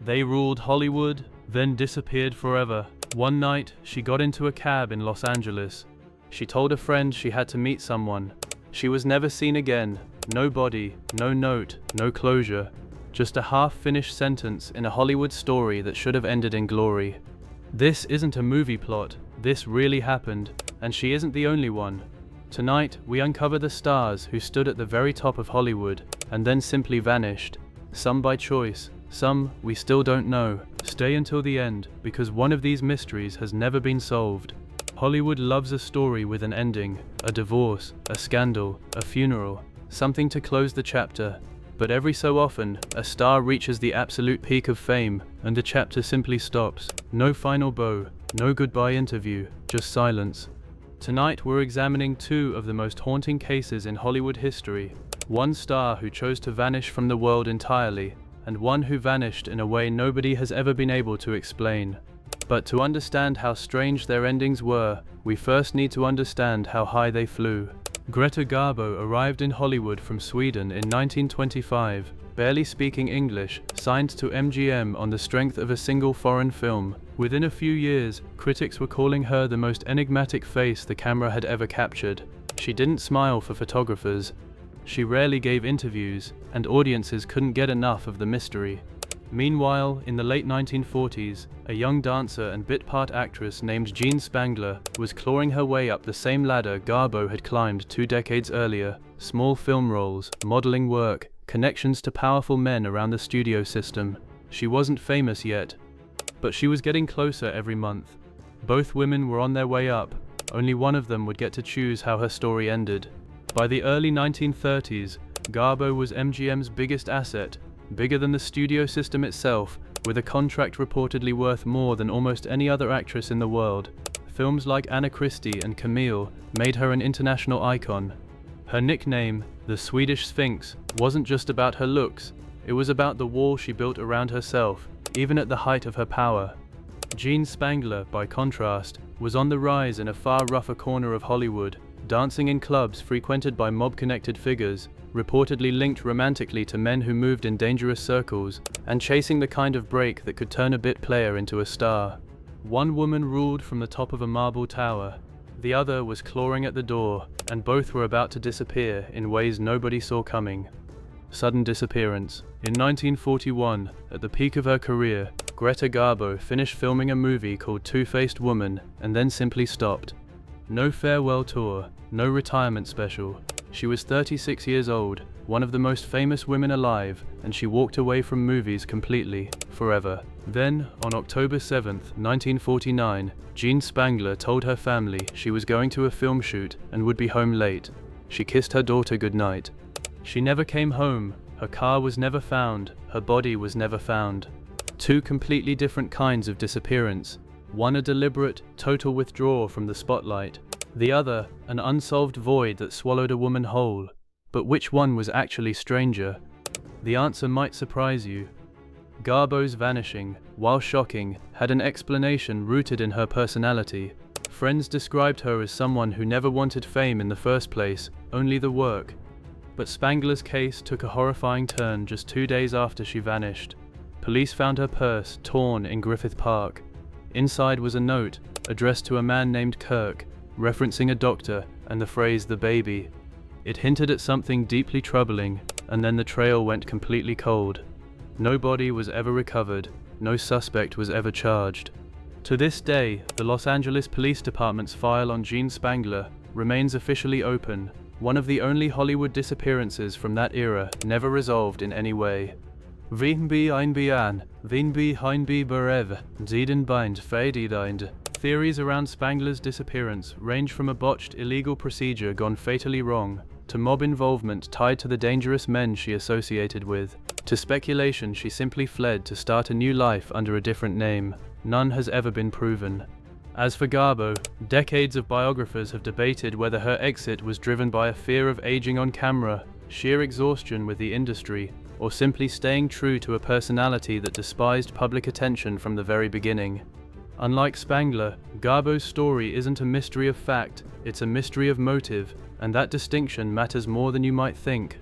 They ruled Hollywood, then disappeared forever. One night, she got into a cab in Los Angeles. She told a friend she had to meet someone. She was never seen again. No body, no note, no closure. Just a half-finished sentence in a Hollywood story that should have ended in glory. This isn't a movie plot. This really happened, and she isn't the only one. Tonight, we uncover the stars who stood at the very top of Hollywood and then simply vanished. Some by choice, some we still don't know. Stay until the end, because one of these mysteries has never been solved. Hollywood loves a story with an ending, a divorce, a scandal, a funeral, something to close the chapter. But every so often, a star reaches the absolute peak of fame, and the chapter simply stops. No final bow, no goodbye interview, just silence. Tonight we're examining two of the most haunting cases in Hollywood history. One star who chose to vanish from the world entirely, and one who vanished in a way nobody has ever been able to explain. But to understand how strange their endings were, we first need to understand how high they flew. Greta Garbo arrived in Hollywood from Sweden in 1925, barely speaking English, signed to MGM on the strength of a single foreign film. Within a few years, critics were calling her the most enigmatic face the camera had ever captured. She didn't smile for photographers. She rarely gave interviews, and audiences couldn't get enough of the mystery. Meanwhile, in the late 1940s, a young dancer and bit-part actress named Jean Spangler was clawing her way up the same ladder Garbo had climbed 2 decades earlier. Small film roles, modeling work, connections to powerful men around the studio system. She wasn't famous yet, but she was getting closer every month. Both women were on their way up. Only one of them would get to choose how her story ended. By the early 1930s, Garbo was MGM's biggest asset, bigger than the studio system itself, with a contract reportedly worth more than almost any other actress in the world. Films like Anna Christie and Camille made her an international icon. Her nickname, the Swedish Sphinx, wasn't just about her looks, it was about the wall she built around herself, even at the height of her power. Jean Spangler, by contrast, was on the rise in a far rougher corner of Hollywood, dancing in clubs frequented by mob-connected figures, reportedly linked romantically to men who moved in dangerous circles, and chasing the kind of break that could turn a bit player into a star. One woman ruled from the top of a marble tower. The other was clawing at the door, and both were about to disappear in ways nobody saw coming. Sudden disappearance. In 1941, at the peak of her career, Greta Garbo finished filming a movie called Two-Faced Woman, and then simply stopped. No farewell tour, no retirement special. She was 36 years old, one of the most famous women alive, and she walked away from movies completely, forever. Then, on October 7, 1949, Jean Spangler told her family she was going to a film shoot and would be home late. She kissed her daughter goodnight. She never came home, her car was never found, her body was never found. Two completely different kinds of disappearance. One a deliberate, total withdrawal from the spotlight. The other, an unsolved void that swallowed a woman whole. But which one was actually stranger? The answer might surprise you. Garbo's vanishing, while shocking, had an explanation rooted in her personality. Friends described her as someone who never wanted fame in the first place, only the work. But Spangler's case took a horrifying turn just 2 days after she vanished. Police found her purse torn in Griffith Park. Inside was a note, addressed to a man named Kirk, referencing a doctor and the phrase "the baby." It hinted at something deeply troubling, and then the trail went completely cold. No body was ever recovered, no suspect was ever charged. To this day, the Los Angeles Police Department's file on Jean Spangler remains officially open, one of the only Hollywood disappearances from that era never resolved in any way. Vien bi ein bian, vien bi hein bi berev, zeden bind fadedind. Theories around Spangler's disappearance range from a botched illegal procedure gone fatally wrong, to mob involvement tied to the dangerous men she associated with, to speculation she simply fled to start a new life under a different name. None has ever been proven. As for Garbo, decades of biographers have debated whether her exit was driven by a fear of aging on camera, sheer exhaustion with the industry, or simply staying true to a personality that despised public attention from the very beginning. Unlike Spangler, Garbo's story isn't a mystery of fact, it's a mystery of motive, and that distinction matters more than you might think.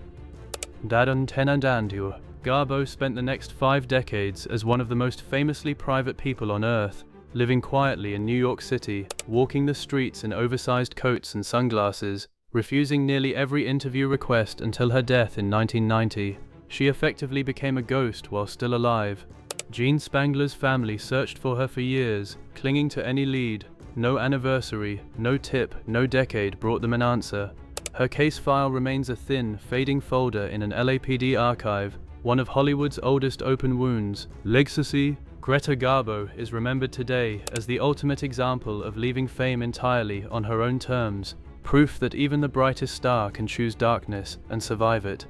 Dadun tenandandur. Garbo spent the next 5 decades as one of the most famously private people on Earth, living quietly in New York City, walking the streets in oversized coats and sunglasses, refusing nearly every interview request until her death in 1990. She effectively became a ghost while still alive. Jean Spangler's family searched for her for years, clinging to any lead. No anniversary, no tip, no decade brought them an answer. Her case file remains a thin, fading folder in an LAPD archive, one of Hollywood's oldest open wounds. Legacy. Greta Garbo is remembered today as the ultimate example of leaving fame entirely on her own terms, proof that even the brightest star can choose darkness and survive it.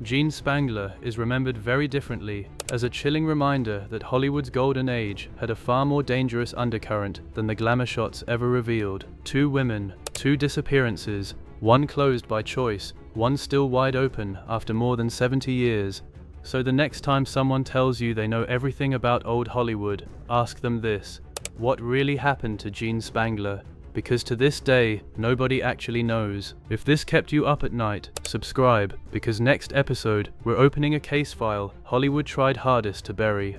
Jean Spangler is remembered very differently, as a chilling reminder that Hollywood's golden age had a far more dangerous undercurrent than the glamour shots ever revealed. 2 women, 2 disappearances, one closed by choice, one still wide open after more than 70 years. So the next time someone tells you they know everything about old Hollywood, ask them this: what really happened to Jean Spangler? Because to this day, nobody actually knows. If this kept you up at night, subscribe, because next episode, we're opening a case file Hollywood tried hardest to bury.